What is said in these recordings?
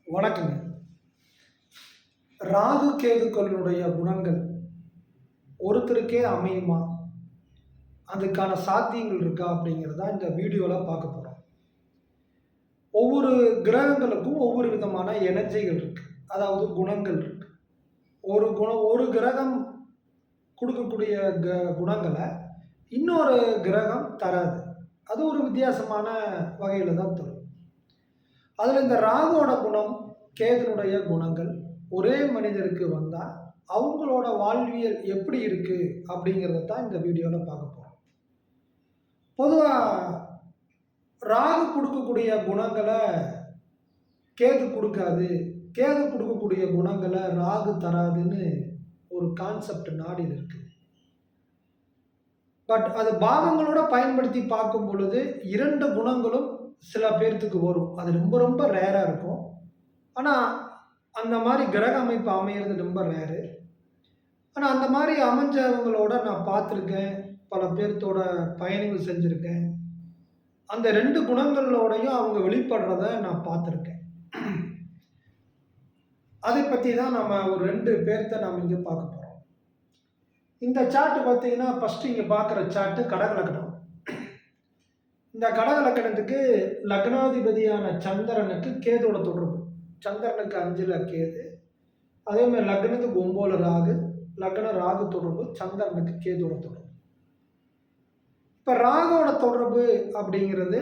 வணக்கங்க. ராகு கேதுக்களுடைய குணங்கள் ஒருத்தருக்கே அமையுமா? அதுக்கான சாத்தியங்கள் இருக்கா? அப்படிங்கிறது தான் இந்த வீடியோவில் பார்க்க போகிறோம். ஒவ்வொரு கிரகங்களுக்கும் ஒவ்வொரு விதமான எனர்ஜிகள் இருக்கு. அதாவது குணங்கள் இருக்கு. ஒரு கிரகம் கொடுக்கக்கூடிய குணங்களை இன்னொரு கிரகம் தராது. அது ஒரு வித்தியாசமான வகையில் தான் தரும். அதில் இந்த ராகுவோட குணம், கேதுனுடைய குணங்கள் ஒரே மனிதருக்கு வந்தால் அவங்களோட வாழ்வியல் எப்படி இருக்கு அப்படிங்கிறத தான் இந்த வீடியோவில் பார்க்க போகிறோம். பொதுவாக ராகு கொடுக்கக்கூடிய குணங்களை கேது கொடுக்காது, கேது கொடுக்கக்கூடிய குணங்களை ராகு தராதுன்னு ஒரு கான்செப்ட் நாடில் இருக்கு. பட் அது பாவங்களோட பயன்படுத்தி பார்க்கும் பொழுது இரண்டு குணங்களும் சில பேர்த்துக்கு வரும். அது ரொம்ப ரொம்ப ரேராக இருக்கும். ஆனால் அந்த மாதிரி கிரக அமைப்பு அமையிறது ரொம்ப ரேரு. ஆனால் அந்த மாதிரி அமைஞ்சவங்களோட நான் பார்த்துருக்கேன். பல பேர்த்தோட பயணங்கள் செஞ்சுருக்கேன். அந்த ரெண்டு குணங்களோடையும் அவங்க வெளிப்படுறத நான் பார்த்துருக்கேன். அதை பற்றி தான் நம்ம ஒரு ரெண்டு பேர்த்த நம்ம இங்கே பார்க்க போகிறோம். இந்த சார்ட் பார்த்தீங்கன்னா ஃபஸ்ட்டு இங்கே பார்க்குற சார்ட்டு கடகலக்கணம். இந்த கடகலக்கணத்துக்கு லக்னாதிபதியான சந்திரனுக்கு கேதோட தொடர்பு. சந்திரனுக்கு 5ல் கேது, அதே மாதிரி லக்னத்துக்கு 9 ராகு, லக்ன ராகு தொடர்பு, சந்திரனுக்கு கேதோட தொடர்பு. இப்போ ராகுவோட தொடர்பு அப்படிங்கிறது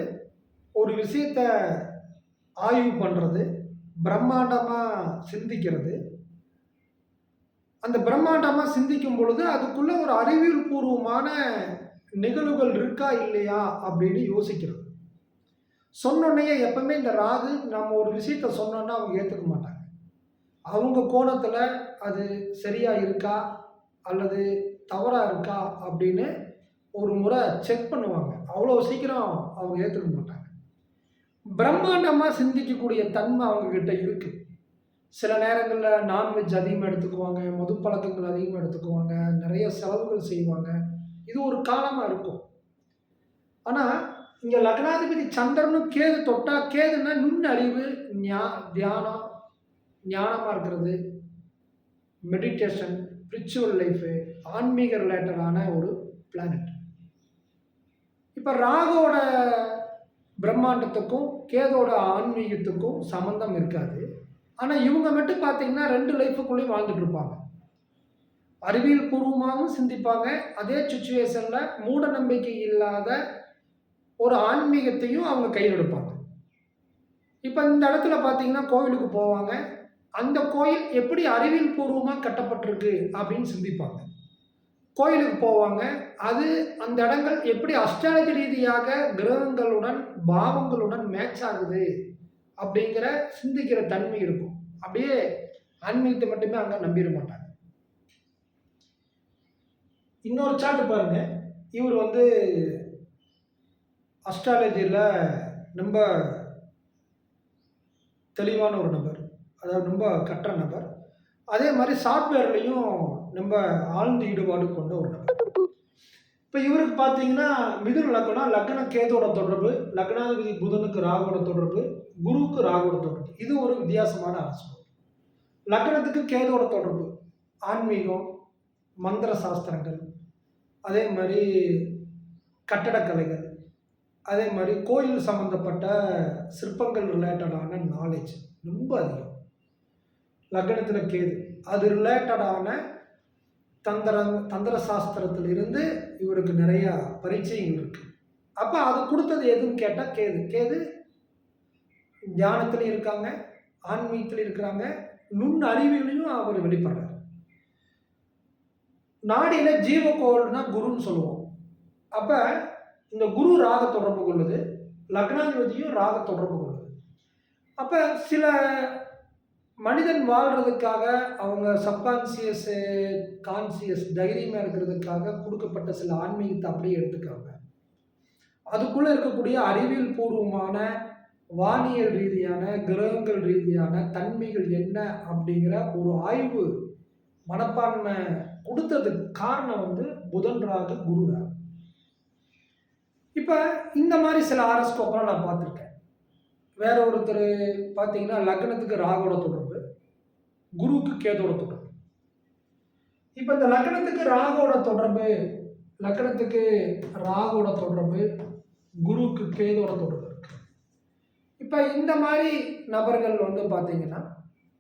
ஒரு விஷயத்த ஆய்வு பண்ணுறது, பிரம்மாண்டமாக சிந்திக்கிறது. அந்த பிரம்மாண்டமாக சிந்திக்கும் பொழுது அதுக்குள்ள ஒரு அறிவியல் பூர்வமான நிகழ்வுகள் இருக்கா இல்லையா அப்படின்னு யோசிக்கிறது. சொன்னோன்னே எப்பவுமே இந்த ராகு நம்ம ஒரு விஷயத்த சொன்னோன்னா அவங்க ஏற்றுக்க மாட்டாங்க. அவங்க கோணத்தில் அது சரியா இருக்கா அல்லது தவறாக இருக்கா அப்படின்னு ஒரு முறை செக் பண்ணுவாங்க. அவ்வளோ சீக்கிரம் அவங்க ஏற்றுக்க மாட்டாங்க. பிரம்மாண்டமாக சிந்திக்கக்கூடிய தன்மை அவங்கக்கிட்ட இருக்குது. சில நேரங்களில் நான்வெஜ் அதிகமாக எடுத்துக்குவாங்க, மது பழக்கங்கள் அதிகமாக எடுத்துக்குவாங்க, நிறைய செலவுகள் செய்வாங்க. இது ஒரு காலமாக இருக்கும். ஆனால் இங்கே லக்னாதிபதி சந்திரனும் கேது தொட்டா, கேதுன்னா நுண்ணறிவு, தியானம், ஞானமாக இருக்கிறது, மெடிடேஷன், ஸ்பிரிச்சுவல் லைஃபு, ஆன்மீக ரிலேட்டடான ஒரு பிளானட். இப்போ ராகுவோட பிரம்மாண்டத்துக்கும் கேதோட ஆன்மீகத்துக்கும் சம்மந்தம் இருக்காது. ஆனால் இவங்க மட்டும் பார்த்தீங்கன்னா 2 லைஃபுக்குள்ளேயும் வாழ்ந்துட்டு இருப்பாங்க. அறிவியல் பூர்வமாகவும் சிந்திப்பாங்க. அதே சுச்சுவேஷனில் மூட நம்பிக்கை இல்லாத ஒரு ஆன்மீகத்தையும் அவங்க கையில் எடுப்பாங்க. இப்போ இந்த இடத்துல பார்த்தீங்கன்னா கோவிலுக்கு போவாங்க. அந்த கோயில் எப்படி அறிவியல் பூர்வமாக கட்டப்பட்டிருக்கு அப்படின்னு சிந்திப்பாங்க. கோயிலுக்கு போவாங்க. அது அந்த இடங்கள் எப்படி அஸ்ட்ராலஜி ரீதியாக கிரகங்களுடன் பாவங்களுடன் மேட்ச் ஆகுது அப்படிங்கிற சிந்திக்கிற தன்மை இருக்கும். அப்படியே ஆன்மீகத்தை மட்டுமே அங்கே நம்பிட மாட்டாங்க. இன்னொரு சார்ட் பாருங்க. இவர் அஸ்ட்ராலஜியில் ரொம்ப தெளிவான ஒரு நபர், அதாவது ரொம்ப கற்ற நபர். அதே மாதிரி சாஃப்ட்வேர்லேயும் ரொம்ப ஆழ்ந்த ஈடுபாடு கொண்ட ஒரு நபர். இப்போ இவருக்கு பார்த்தீங்கன்னா மிதுன லக்னம், லக்ன கேதோட தொடர்பு, லக்னாதிபதி புதனுக்கு ராகுவோட தொடர்பு, குருவுக்கு ராகுவோட தொடர்பு. இது ஒரு வித்தியாசமான அரசு. லக்னத்துக்கு கேதோட தொடர்பு, ஆன்மீகம், மந்திர சாஸ்திரங்கள், அதே மாதிரி கட்டடக்கலைகள், அதே மாதிரி கோயில் சம்மந்தப்பட்ட சிற்பங்கள் ரிலேட்டடான நாலேஜ் ரொம்ப அதிகம். லக்னத்தில் கேது, அது ரிலேட்டடான தந்திர சாஸ்திரத்திலிருந்து இவருக்கு நிறையா பரிச்சயங்கள் இருக்குது. அப்போ அது கொடுத்தது எதுன்னு கேட்டால் கேது தியானத்துலையும் இருக்காங்க, ஆன்மீகத்திலையும் இருக்கிறாங்க, நுண் அறிவியலையும் அவர் வெளிப்படுறார். நாடியில் ஜீவகோள்னா குருன்னு சொல்லுவோம். அப்போ இந்த குரு ராக தொடர்பு கொள்ளுது, லக்னாதிபதியும் ராக தொடர்பு கொள்ளுது. அப்போ சில மனிதன் வாழ்கிறதுக்காக அவங்க சப்கான்சியஸ், கான்சியஸ் தைரியமாக இருக்கிறதுக்காக கொடுக்கப்பட்ட சில ஆன்மீகத்தை அப்படியே எடுத்துக்காங்க. அதுக்குள்ளே இருக்கக்கூடிய அறிவியல் பூர்வமான வானியல் ரீதியான கிரகங்கள் ரீதியான தன்மைகள் என்ன அப்படிங்கிற ஒரு ஆய்வு மனப்பான்மை கொடுத்ததுக்கு காரணம் புதன் ராகு, குரு ராகு. இப்போ இந்த மாதிரி சில ஆரஸ்கோப்பெல்லாம் நான் பார்த்துருக்கேன். வேற ஒருத்தர் பார்த்தீங்கன்னா லக்னத்துக்கு ராகுவோட தொடர்பு, குருவுக்கு கேதுவோட தொடர்பு. இப்போ இந்த லக்னத்துக்கு ராகுவோட தொடர்பு, குருவுக்கு கேதுவோட தொடர்பு இருக்கு. இப்போ இந்த மாதிரி நபர்கள் வந்து பார்த்தீங்கன்னா,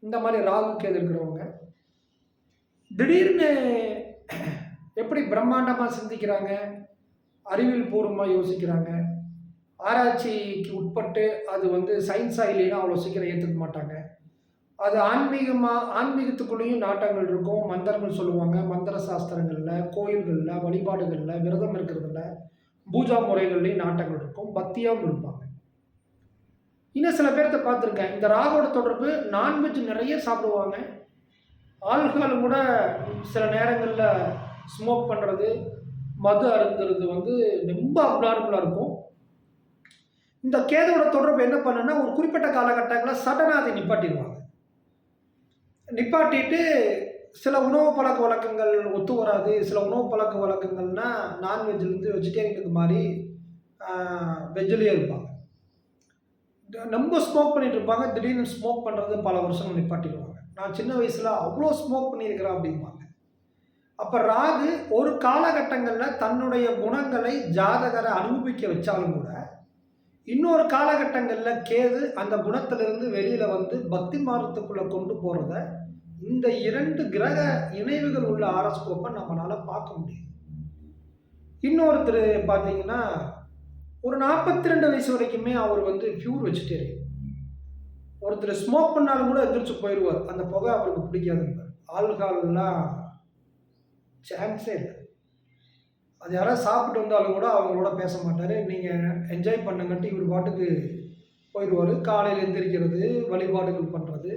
இந்த மாதிரி ராகு கேது இருக்கிறவங்க திடீர்னு எப்படி பிரம்மாண்டமாக சிந்திக்கிறாங்க, அறிவியல் பூர்வமாக யோசிக்கிறாங்க, ஆராய்ச்சிக்கு உட்பட்டு அது வந்து சயின்ஸாக இல்லைன்னா அவ்வளோ சீக்கிரம் ஏற்றுக்க மாட்டாங்க. அது ஆன்மீகத்துக்குள்ளேயும் நாட்டங்கள் இருக்கும். மந்திரங்கள் சொல்லுவாங்க. மந்திர சாஸ்திரங்களில், கோயில்களில், வழிபாடுகளில், விரதம் இருக்கிறதுல, பூஜா முறைகள்லையும் நாட்டங்கள் இருக்கும். பக்தியாகவும் இருப்பாங்க. இன்னும் சில பேர்த்த பார்த்துருக்கேன். இந்த ராகுவோட தொடர்பு நான்வெஜ் நிறைய சாப்பிடுவாங்க. ஆல்கஹால் கூட சில நேரங்களில் ஸ்மோக் பண்ணுறது, மது அருந்துறது வந்து ரொம்ப அப்நார்மலாக இருக்கும். இந்த கேதுவோட தொடர்பு என்ன பண்ணுன்னா, ஒரு குறிப்பிட்ட காலகட்டங்களில் சடனாக அதை நிப்பாட்டிடுவாங்க. நிப்பாட்டிட்டு சில உணவு பழக்க வழக்கங்கள் ஒத்து வராது. சில உணவு பழக்க வழக்கங்கள்னா நான்வெஜ்லேருந்து வெஜிடேரியனுக்கு மாறி வெஜ்ஜிலேயே இருப்பாங்க. ரொம்ப ஸ்மோக் பண்ணிட்டு இருப்பாங்க. திடீர்னு ஸ்மோக் பண்ணுறது பல வருஷங்கள் நிப்பாட்டிடுவாங்க. நான் சின்ன வயசில் அவ்வளோ ஸ்மோக் பண்ணியிருக்கிறேன் அப்படிம்பாங்க. அப்போ ராகு ஒரு காலகட்டங்களில் தன்னுடைய குணங்களை ஜாதகரை அனுபவிக்க வச்சாலும் கூட, இன்னொரு காலகட்டங்களில் கேது அந்த குணத்திலிருந்து வெளியில் வந்து பக்தி மார்க்கத்துக்குள்ளே கொண்டு போகிறத இந்த 2 கிரக இணைவுகள் உள்ள ஆரோஸ்கோப்பை நம்மளால் பார்க்க முடியும். இன்னொருத்தர் பார்த்தீங்கன்னா, ஒரு 42 வயசு வரைக்குமே அவர் வந்து பியூர் வெஜிடேரியன். ஒருத்தர் ஸ்மோக் பண்ணாலும் கூட எந்திரிச்சு போயிடுவார். அந்த புகை அவருக்கு பிடிக்காதுங்க. ஆல்கஹால்லாம் சான்ஸே இல்லை. அது யாராவது சாப்பிட்டு வந்தாலும் கூட அவங்களோட பேச மாட்டார். நீங்கள் என்ஜாய் பண்ணுங்கன்ட்டு இவர் பாட்டுக்கு போயிடுவார். காலையில் எந்திரிக்கிறது, வழிபாடுகள் பண்ணுறது,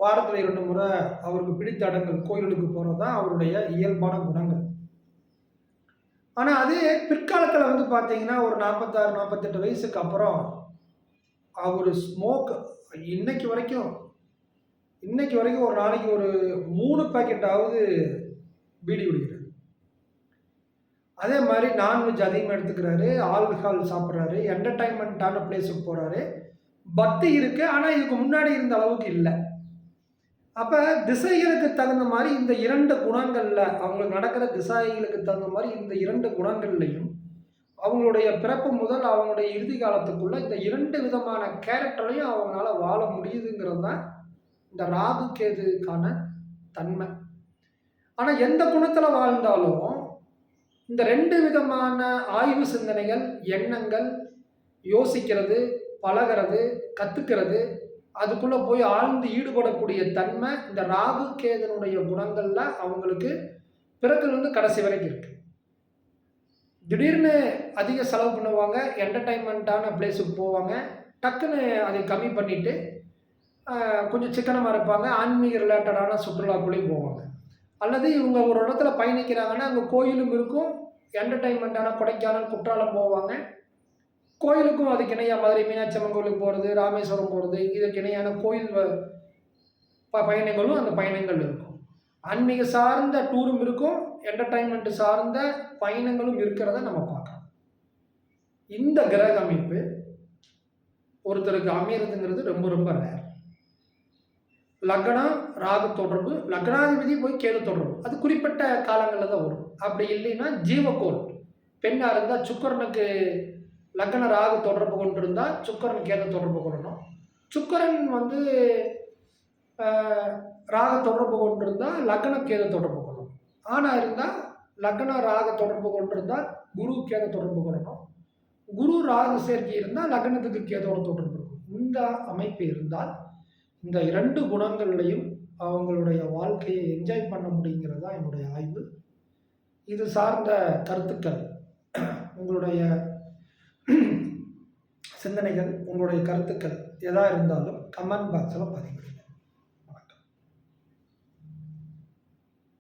வாரத்தில் 2 முறை அவருக்கு பிடித்த இடங்கள் கோயிலுக்கு போகிறது தான் அவருடைய இயல்பான குணங்கள். ஆனால் அதே பிற்காலத்தில் வந்து பார்த்தீங்கன்னா, ஒரு 46, 48 வயசுக்கு அப்புறம் அவர் ஸ்மோக் இன்னைக்கு வரைக்கும் ஒரு நாளைக்கு ஒரு 3 பாக்கெட்டாவது பீடி குடிக்கிறார். அதே மாதிரி நான்வெஜ் அதிகமாக எடுத்துக்கிறாரு, ஆல்கஹால் சாப்பிட்றாரு, என்டர்டைன்மெண்ட்டான பிளேஸுக்கு போகிறாரு. பக்தி இருக்குது, ஆனால் இதுக்கு முன்னாடி இருந்த அளவுக்கு இல்லை. அப்போ திசைகளுக்கு தகுந்த மாதிரி இந்த 2 குணங்களில் அவங்களுக்கு நடக்கிற திசைகளுக்கு தகுந்த மாதிரி இந்த 2 குணங்கள்லையும் அவங்களுடைய பிறப்பு முதல் அவங்களுடைய இறுதி காலத்துக்குள்ள இந்த 2 விதமான கேரக்டரையும் அவங்களால வாழ முடியுதுங்கிறது தான் இந்த ராகு கேதுக்கான தன்மை. ஆனால் எந்த குணத்தில் வாழ்ந்தாலும் இந்த 2 விதமான ஆய்வு சிந்தனைகள், எண்ணங்கள், யோசிக்கிறது, பழகிறது, கற்றுக்கிறது, அதுக்குள்ளே போய் ஆழ்ந்து ஈடுபடக்கூடிய தன்மை இந்த ராகு கேதனுடைய குணங்களில் அவங்களுக்கு பிறகுலேருந்து கடைசி வரைக்கும் இருக்குது. திடீர்னு அதிக செலவு பண்ணுவாங்க, என்டர்டைன்மெண்ட்டான பிளேஸுக்கு போவாங்க, டக்குன்னு அதை கம்மி பண்ணிவிட்டு கொஞ்சம் சிக்கனமாக இருப்பாங்க, ஆன்மீக ரிலேட்டடான சுற்றுலாக்குள்ளேயும் போவாங்க. அல்லது இவங்க ஒரு இடத்துல பயணிக்கிறாங்கன்னா அங்கே கோயிலும் இருக்கும், என்டர்டைன்மெண்ட்டான கொடைக்கானல், குற்றாலம் போவாங்க. கோயிலுக்கும் அதுக்கு இணையாக மதுரை மீனாட்சி அம்மன் கோயிலுக்கு போகிறது, ராமேஸ்வரம் போகிறது, இதுக்கு இணையான கோயில் பயணங்களும் அந்த பயணங்கள் இருக்கும். ஆன்மீக சார்ந்த டூரும் இருக்கும், என்டர்டைன்மெண்ட் சார்ந்த பயணங்களும் இருக்கிறத நம்ம பார்க்கலாம். இந்த கிரக அமைப்பு ஒருத்தருக்கு அமையறதுங்கிறது ரொம்ப ரொம்ப ரேர். லக்னம் ராகு தொடர்பு, லக்னாதிபதி போய் கேது தொடர்பு, அது குறிப்பிட்ட காலங்களில் தான் வரும். அப்படி இல்லைன்னா ஜீவக்கோள் பெண்ணாக இருந்தால் சுக்கரனுக்கு லக்ன ராகு தொடர்பு கொண்டிருந்தால் சுக்கரன் கேது தொடர்பு கொள்ளணும். சுக்கரன் வந்து ராக தொடர்பு கொண்டிருந்தால் லக்ன கேது தொடர்பு கொள்ளணும். ஆணாக இருந்தால் லக்ன ராக தொடர்பு கொண்டிருந்தால் குரு கேது தொடர்பு கொள்ளணும். குரு ராகு சேர்க்கை இருந்தால் லக்னத்துக்கு கேதோட தொடர்பு இருக்கும். இந்த அமைப்பு இருந்தால் இந்த 2 குணங்கள்லையும் அவங்களுடைய வாழ்க்கையை என்ஜாய் பண்ண முடியுங்கிறது தான் என்னுடைய ஆய்வு. இது சார்ந்த கருத்துக்கள், உங்களுடைய சிந்தனைகள், உங்களுடைய கருத்துக்கள் எதாக இருந்தாலும் கமெண்ட் பாக்ஸில் பதிவு.